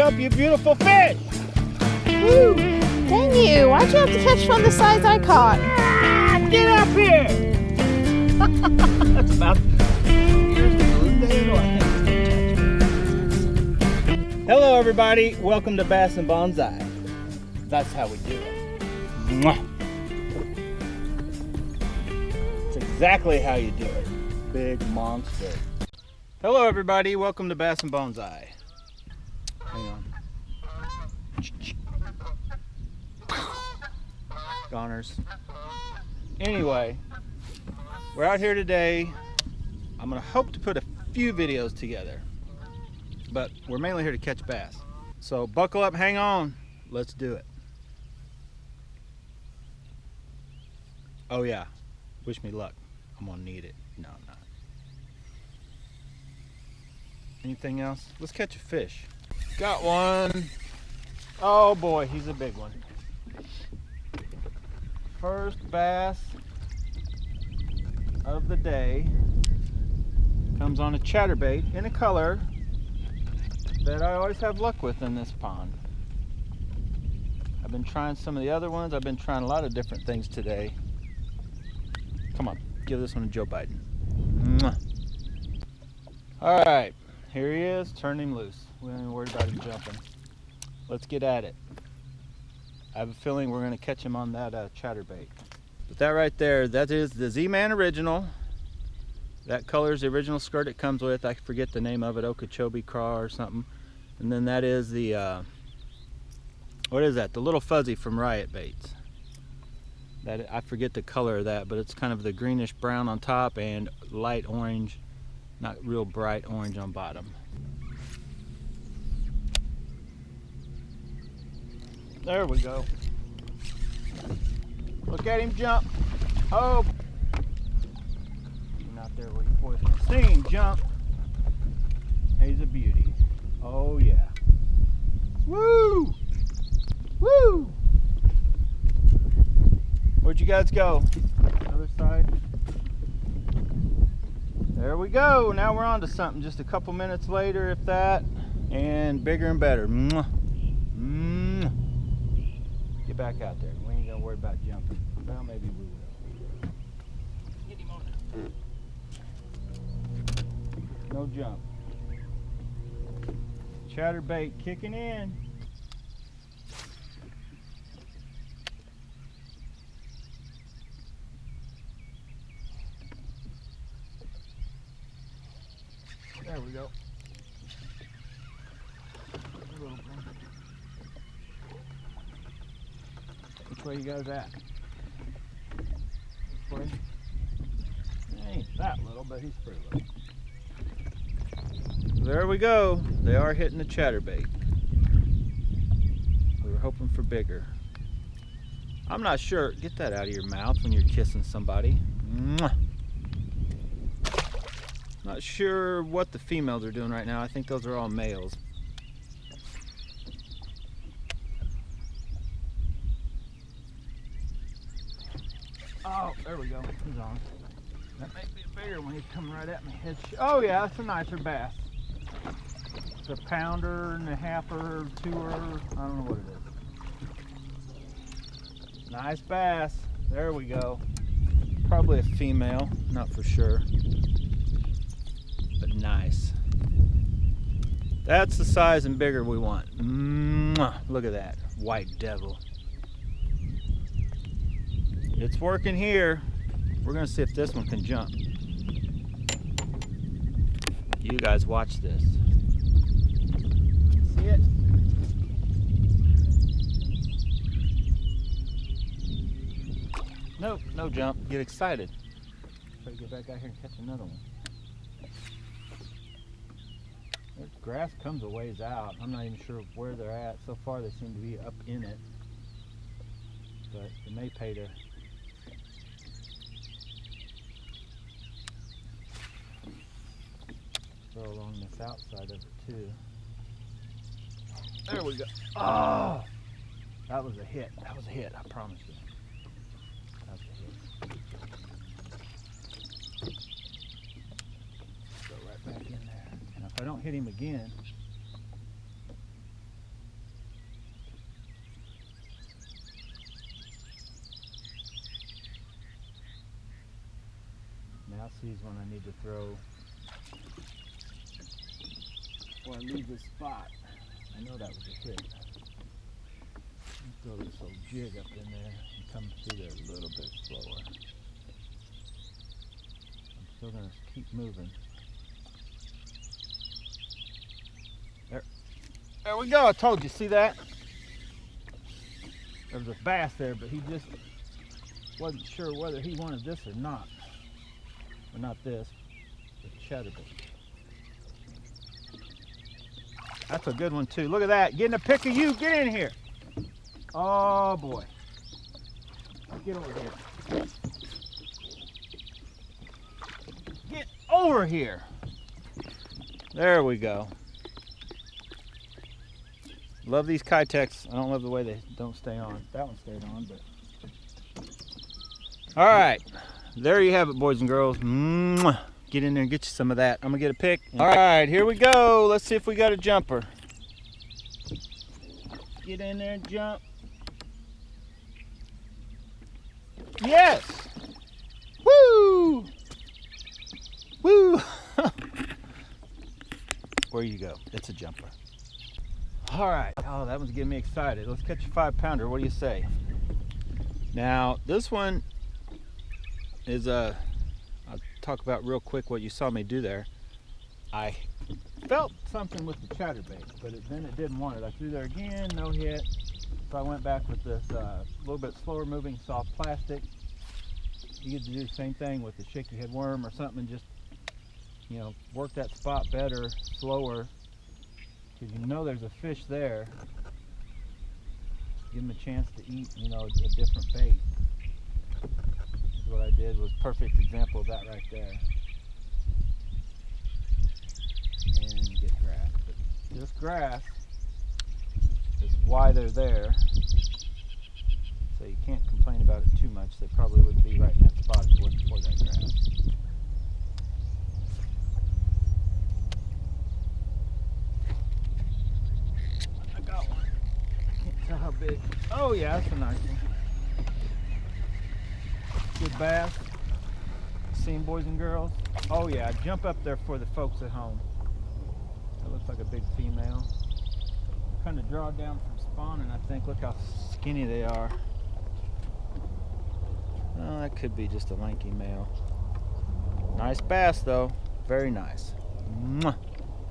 jump, you beautiful fish! Woo! Dang you, why'd you have to catch one the size I caught? Ah, get up here! That's about... Here's the balloon day, or I think. Hello everybody, welcome to Bass and Bonsai. That's how we do it. Mwah. It's exactly how you do it. Big monster. Hello everybody, welcome to Bass and Bonsai. Hang on. Goners. Anyway, we're out here today. I'm gonna hope to put a few videos together, but we're mainly here to catch bass. So buckle up, hang on, let's do it. Oh yeah, wish me luck. I'm gonna need it. No, I'm not. Anything else? Let's catch a fish. Got one. Oh boy, he's a big one. First bass of the day comes on a chatterbait in a color that I always have luck with in this pond. I've been trying some of the other ones. I've been trying a lot of different things today. Come on, give this one a Joe Biden. Mwah. All right, here he is. Turn him loose. We don't even worry about him jumping. Let's get at it. I have a feeling we're going to catch him on that chatterbait. But that right there, that is the Z-Man original. That color is the original skirt it comes with. I forget the name of it, Okeechobee Craw or something. And then that is the, what is that? The little fuzzy from Riot Baits. That, I forget the color of that, but it's kind of the greenish brown on top and light orange, not real bright orange on bottom. There we go. Look at him jump. Oh, not there where you boys can see him jump. He's a beauty. Oh yeah. Woo! Woo! Where'd you guys go? Other side. There we go. Now we're on to something. Just a couple minutes later, if that, and bigger and better. Mwah. Mwah. Get back out there. We ain't gonna worry about jumping. Well, maybe we will. Get him on there. No jump. Chatterbait kicking in. There we go. Which way you guys at? This way? He ain't that little, but he's pretty little. There we go. They are hitting the chatterbait. We were hoping for bigger. I'm not sure. Get that out of your mouth when you're kissing somebody. Mwah. Not sure what the females are doing right now. I think those are all males. Oh, there we go. He's on. That may be a bigger one. He's coming right at me. Oh yeah, that's a nicer bass. It's a pounder and a halfer, twoer. I don't know what it is. Nice bass. There we go. Probably a female, not for sure. But nice. That's the size and bigger we want. Mwah. Look at that. White devil. It's working here. We're gonna see if this one can jump. You guys watch this. See it? Nope, no jump. Get excited. Try to get back out here and catch another one. Their grass comes a ways out. I'm not even sure where they're at. So far they seem to be up in it. But it may pay to throw along this outside of it too. There we go. Oh! That was a hit. That was a hit, I promise you. That was a hit. Go right back in there. Now if I don't hit him again, Now sees when I need to throw, or I leave this spot. I know that was a hit. Throw this little jig up in there and come through there a little bit slower. I'm still going to keep moving. There we go. I told you. See that? There was a bass there, but he just wasn't sure whether he wanted this or not. Or not this, but chatterbait. That's a good one too. Look at that. Getting a pick of you. Get in here. Oh boy. Get over here. Get over here. There we go. Love these keitechs. I don't love the way they don't stay on. That one stayed on, but. All right. There you have it, boys and girls. Mwah. Get in there and get you some of that. I'm gonna get a pick. All right, here we go. Let's see if we got a jumper. Get in there and jump. Yes! Woo! Woo! Where you go? It's a jumper. All right. Oh, that one's getting me excited. Let's catch a 5-pounder. What do you say? Now, this one is a... I'll talk about real quick what you saw me do there. I felt something with the chatterbait, but then it didn't want it. I threw there again, no hit. So I went back with this little bit slower moving soft plastic. You get to do the same thing with the shaky head worm or something, just, you know, work that spot better, slower, because you know there's a fish there. Give him a chance to eat, you know, a different bait. What I did was a perfect example of that right there. And get grass. But this grass is why they're there. So you can't complain about it too much. They probably wouldn't be right in that spot if it wasn't for that grass. I got one. Can't tell how big. Oh yeah, that's a nice one. Good bass. See him, boys and girls? Oh yeah, jump up there for the folks at home. That looks like a big female. Kind of draw down from spawning, I think. Look how skinny they are. Oh, that could be just a lanky male. Nice bass though. Very nice. Mwah.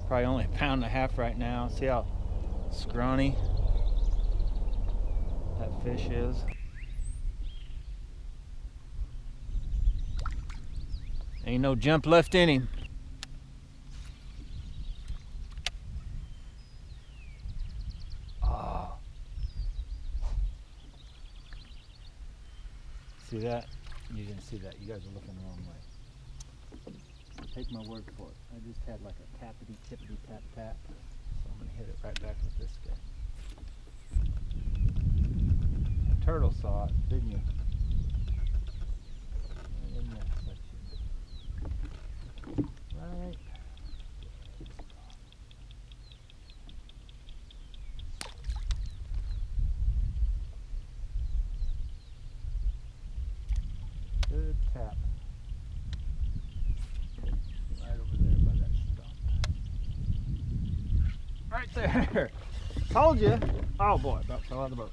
Probably only 1.5 pounds right now. See how scrawny that fish is. Ain't no jump left in him. Oh. See that? You didn't see that. You guys are looking the wrong way. Take my word for it. I just had like a tappity tippity tap tap. So I'm going to hit it right back with this guy. The turtle saw it, didn't you? Right. Good tap. Right over there by that stump. Right there. Told you. Oh boy, about fell out of the boat.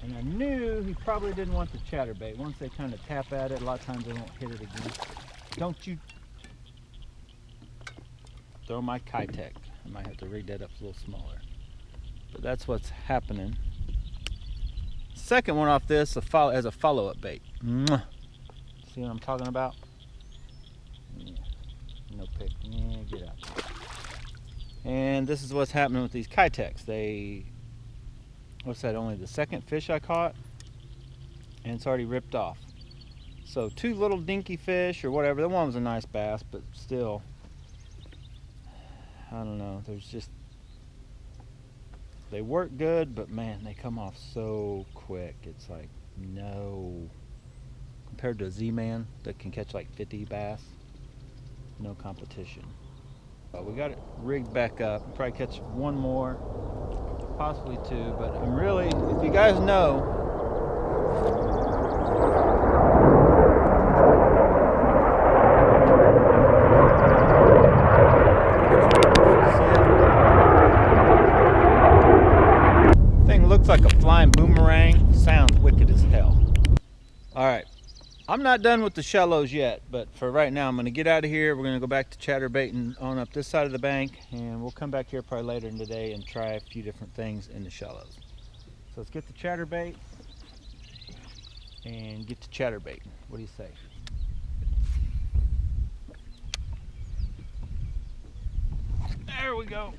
And I knew he probably didn't want the chatterbait. Once they kind of tap at it, a lot of times they won't hit it again. Don't you throw my keitech. I might have to rig that up a little smaller. But that's what's happening. Second one off this as a follow-up bait. Mwah. See what I'm talking about? Yeah. No pick. Yeah, get out. And this is what's happening with these keitechs. What's that, only the second fish I caught? And it's already ripped off. So 2 little dinky fish or whatever. The one was a nice bass, but still, I don't know. There's just, they work good, but man, they come off so quick. It's like, no. Compared to a Z-Man that can catch like 50 bass, no competition. We got it rigged back up. Probably catch one more, possibly 2, but I'm really, if you guys know, looks like a flying boomerang. Sounds wicked as hell. All right, I'm not done with the shallows yet, but for right now, I'm gonna get out of here. We're gonna go back to chatterbaiting on up this side of the bank, and we'll come back here probably later in the day and try a few different things in the shallows. So let's get the chatterbait and get to chatterbaiting. What do you say? There we go.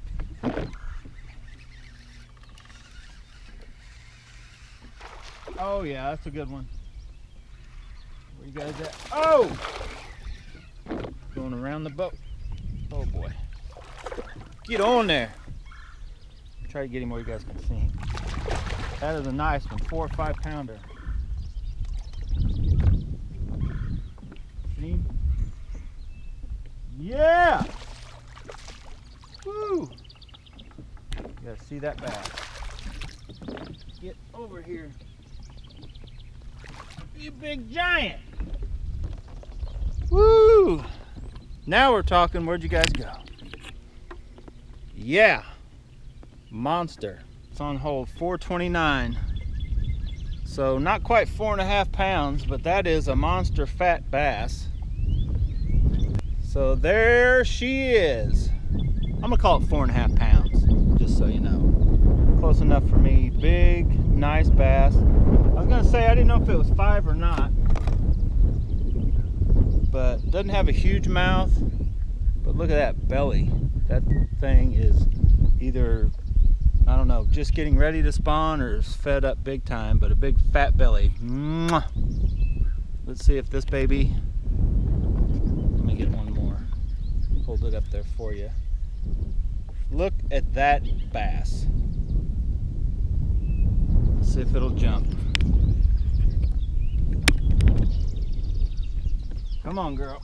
Oh yeah, that's a good one. Where you guys at? Oh! Going around the boat. Oh boy. Get on there. Try to get him where you guys can see him. That is a nice one, 4 or 5 pounder. See him? Yeah! Woo! You gotta see that bass. Get over here. You big giant! Woo! Now we're talking. Where'd you guys go? Yeah! Monster. It's on hole 429. So not quite 4.5 pounds, but that is a monster fat bass. So there she is. I'm gonna call it 4.5 pounds, just so you know. Close enough for me. Big, nice bass. I was gonna say I didn't know if it was 5 or not, but doesn't have a huge mouth. But look at that belly. That thing is either, I don't know, just getting ready to spawn or is fed up big time, but a big fat belly. Mwah. Let's see if this baby, let me get one more. Hold it up there for you. Look at that bass. Let's see if it'll jump. Come on, girl.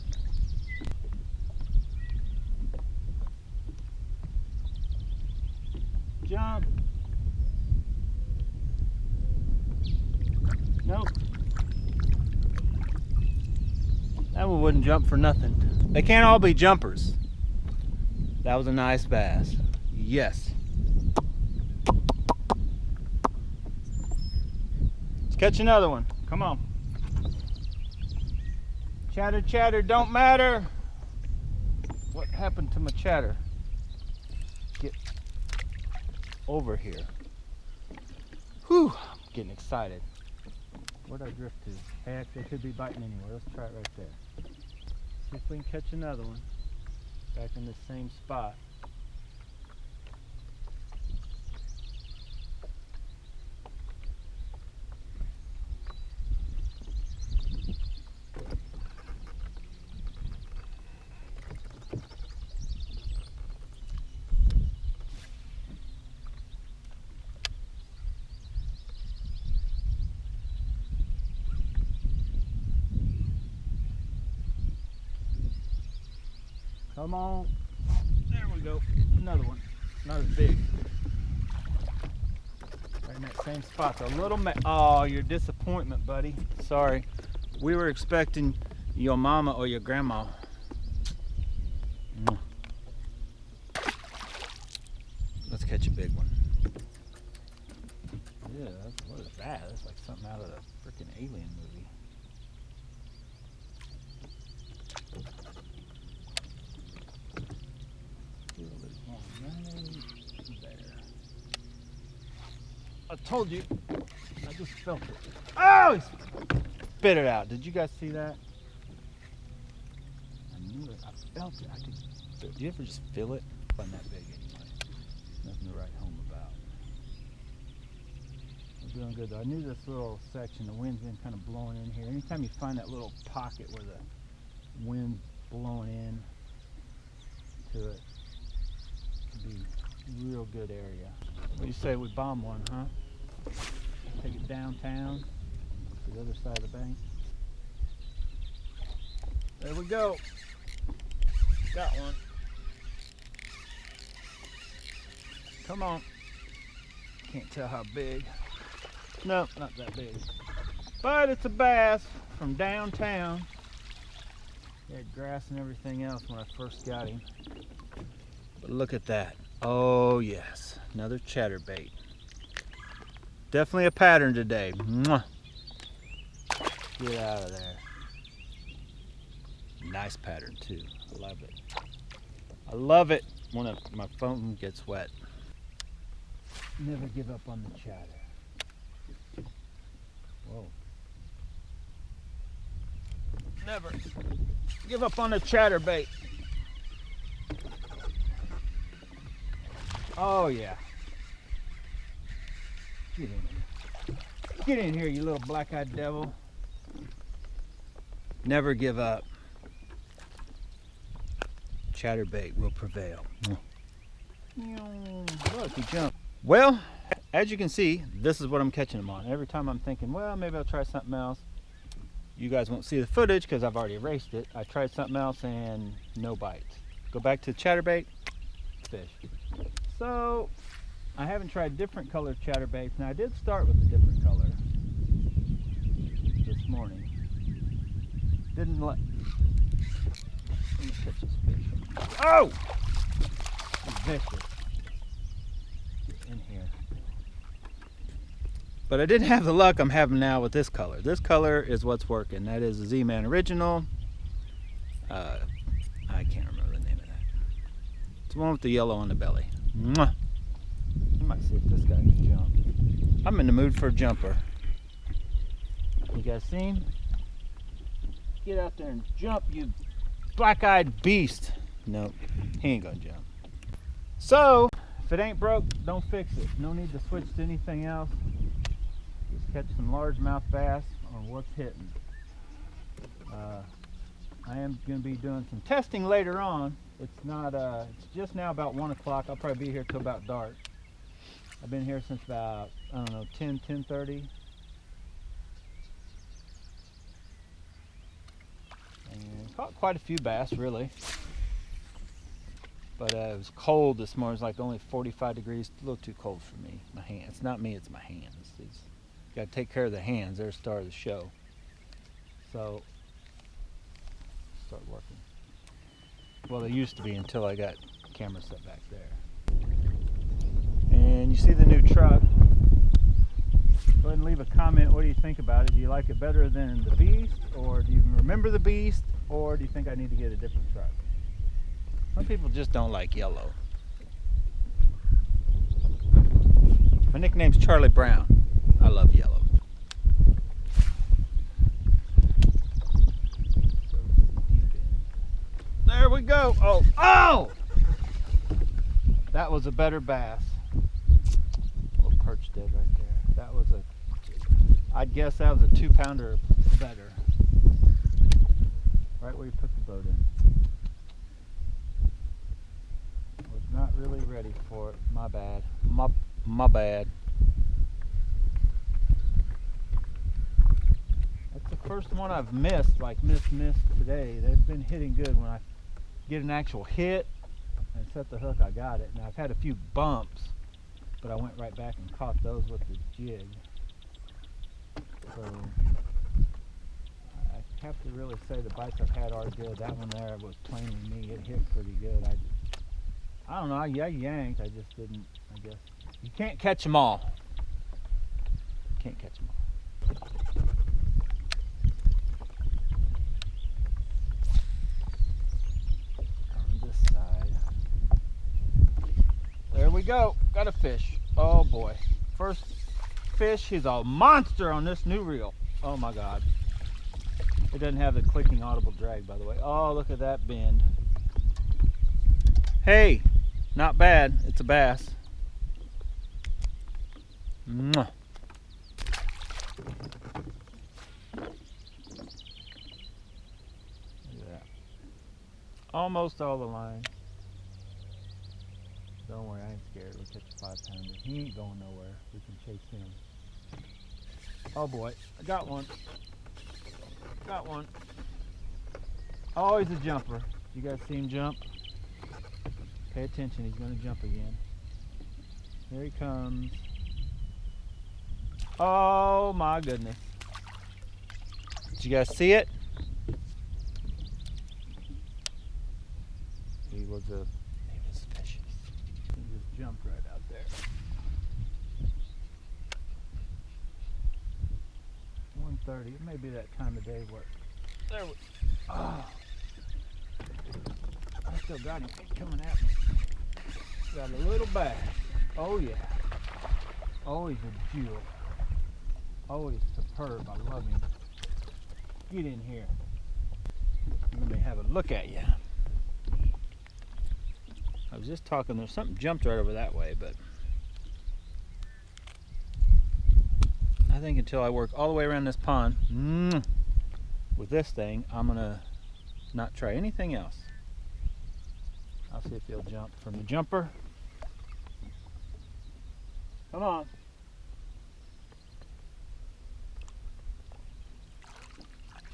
Jump. Nope. That one wouldn't jump for nothing. They can't all be jumpers. That was a nice bass. Yes. Let's catch another one. Come on. Chatter, chatter, don't matter. What happened to my chatter? Get over here. Whew, I'm getting excited. Where'd I drift to? Heck, they could be biting anywhere. Let's try it right there. See if we can catch another one. Back in the same spot. Come on. There we go. Another one. Not as big. Right in that same spot. A little oh, your disappointment, buddy. Sorry. We were expecting your mama or your grandma. Let's catch a big one. Yeah, what is that? That's like something out of the freaking Alien movie. I told you. I just felt it. Oh! He spit it out. Did you guys see that? I knew it. I felt it. I could. Do you ever just feel it? Wasn't that big anyway. Nothing to write home about. We're doing good though. I knew this little section, the wind's been kind of blowing in here. Anytime you find that little pocket where the wind's blowing in to it, it'd be a real good area. What do you say we bomb one, huh? Take it downtown to the other side of the bank. There we go. Got one. Come on. Can't tell how big. No, not that big. But it's a bass from downtown. He had grass and everything else when I first got him. But look at that. Oh yes, another chatterbait. Definitely a pattern today. Mwah. Get out of there. Nice pattern too. I love it. I love it when my phone gets wet. Never give up on the chatter. Whoa. Never give up on the chatterbait. Oh yeah. Get in here. Get in here, you little black-eyed devil. Never give up. Chatterbait will prevail. Look, he jumped. Well, as you can see, this is what I'm catching them on. Every time I'm thinking, well, maybe I'll try something else. You guys won't see the footage because I've already erased it. I tried something else and no bites. Go back to chatterbait, fish. So, I haven't tried different colored chatterbaits. Now, I did start with a different color this morning. Didn't let me catch this fish. Oh! It's vicious. Get in here. But I didn't have the luck I'm having now with this color. This color is what's working. That is a Z-Man Original. I can't remember the name of that. It's the one with the yellow on the belly. Mwah. I might see if this guy can jump. I'm in the mood for a jumper. You guys see him? Get out there and jump, you black-eyed beast. Nope, he ain't gonna jump. So, if it ain't broke, don't fix it. No need to switch to anything else. Just catch some largemouth bass on what's hitting. I am going to be doing some testing later on. It's not. It's just now about 1 o'clock. I'll probably be here till about dark. I've been here since about, I don't know, 10:30. And caught quite a few bass, really. But it was cold this morning. It was like only 45 degrees. A little too cold for me. My hands. It's not me, it's my hands. Got to take care of the hands. They're the star of the show. So, start working. Well, they used to be until I got camera set back there. And you see the new truck. Go ahead and leave a comment. What do you think about it? Do you like it better than the Beast? Or do you remember the Beast? Or do you think I need to get a different truck? Some people just don't like yellow. My nickname's Charlie Brown. I love yellow. There we go. Oh, oh! That was a better bass. Little perch dead right there. That was a, I'd guess that was a 2-pounder better. Right where you put the boat in. Was not really ready for it. My bad. My bad. That's the first one I've missed, like missed today. They've been hitting good. When I get an actual hit and set the hook, I got it. Now I've had a few bumps, but I went right back and caught those with the jig. So I have to really say the bites I've had are good. That one there was plainly me. It hit pretty good. I don't know. I yanked. I just didn't. I guess you can't catch them all. Can't catch them all. On this side. There we go. Got a fish. Oh boy. First fish. He's a monster on this new reel. Oh my God. It doesn't have the clicking audible drag, by the way. Oh, look at that bend. Hey, not bad. It's a bass. Mwah. Look at that. Almost all the line. Don't worry, I ain't scared. We'll catch a 5-pounder. He ain't going nowhere. We can chase him. Oh boy, I got one. Got one. Oh, he's a jumper. You guys see him jump? Pay attention, he's going to jump again. Here he comes. Oh my goodness. Did you guys see it? He was vicious. He just jumped right out there. 12:30. It may be that time of day where. There we. Oh. I still got him coming at me. Got a little bass. Oh yeah. Always a jewel. Always superb. I love him. Get in here. Let me have a look at you. I was just talking, there's something jumped right over that way, but I think until I work all the way around this pond with this thing, I'm gonna not try anything else. I'll see if he'll jump from the jumper. Come on.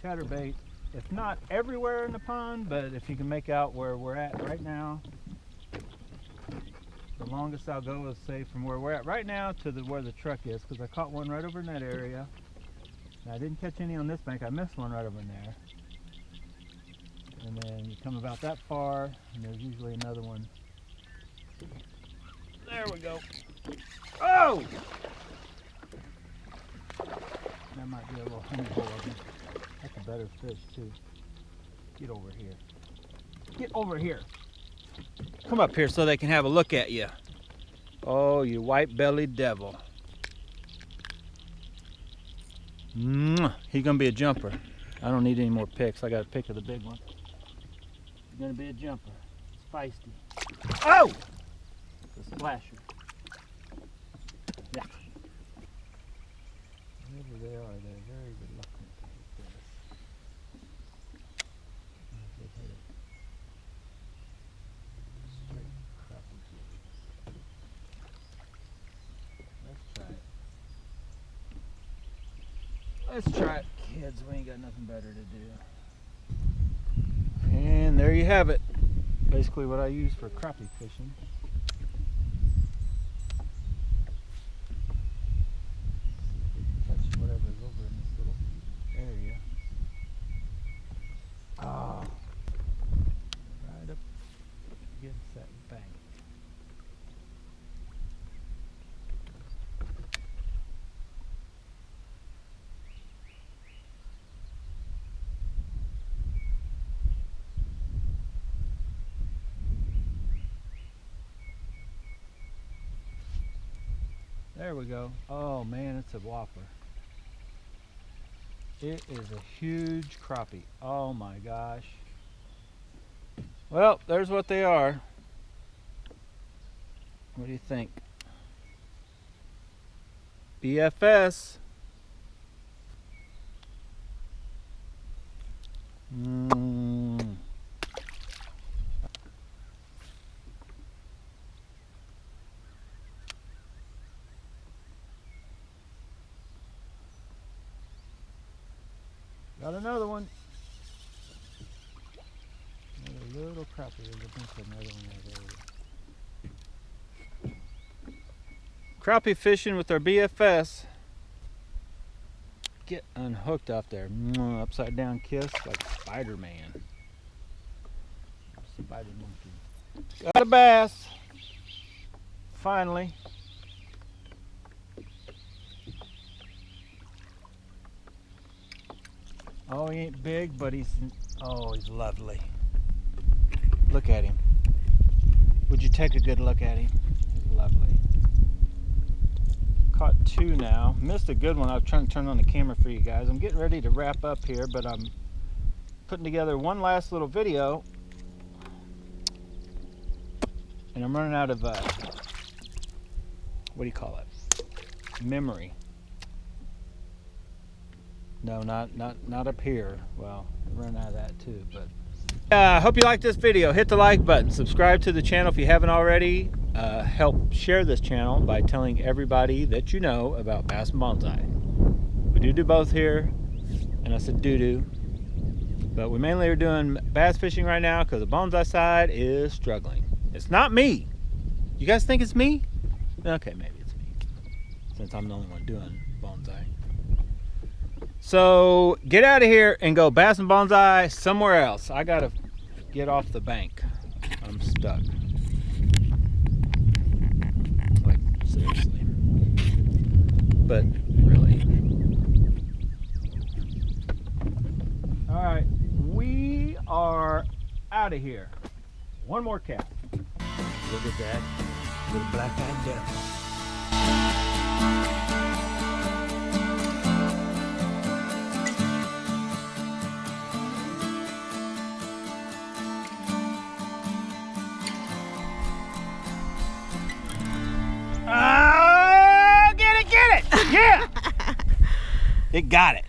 Chatterbait, if not everywhere in the pond, but if you can make out where we're at right now. The longest I'll go is say from where we're at right now to where the truck is, because I caught one right over in that area. And I didn't catch any on this bank. I missed one right over in there. And then you come about that far, and there's usually another one. There we go. Oh! That might be a little honey hole of them. That's a better fish too. Get over here. Get over here. Come up here so they can have a look at you. Oh, you white-bellied devil. He's gonna be a jumper. I don't need any more picks. I got a pick of the big one. He's gonna be a jumper. It's feisty. Oh! It's a splasher. Yeah. Wherever they are, they're very reluctant to hit this. Straight crappie. Let's try it, kids. We ain't got nothing better to do. And there you have it. Basically what I use for crappie fishing. Catch whatever's over in this little area. Ah, right up against that bank. There we go. Oh man, it's a whopper. It is a huge crappie. Oh my gosh. Well, there's what they are. What do you think? BFS. Got another one. Another little crappie. There's a bunch of another one there. Crappie fishing with our BFS. Get unhooked off there. Upside down kiss like Spider-Man. Spider monkey. Got a bass. Finally. Oh, he ain't big, but he's lovely. Look at him. Would you take a good look at him? He's lovely. Caught two now. Missed a good one. I was trying to turn on the camera for you guys. I'm getting ready to wrap up here, but I'm putting together one last little video. And I'm running out of, what do you call it? Memory. No, not up here. Well, I run out of that too, but I hope you liked this video. Hit the like button, subscribe to the channel if you haven't already. Help share this channel by telling everybody that you know about bass and bonsai. We do both here, and I said do, but we mainly are doing bass fishing right now because the bonsai side is struggling. It's not me. You guys think it's me? Okay, maybe it's me, since I'm the only one doing bonsai. So get out of here and go bass and bonsai somewhere else. I gotta get off the bank. I'm stuck. Like, seriously. But really. out of here. One more cast. Look at that little black-eyed devil. Get it! Yeah! It got it.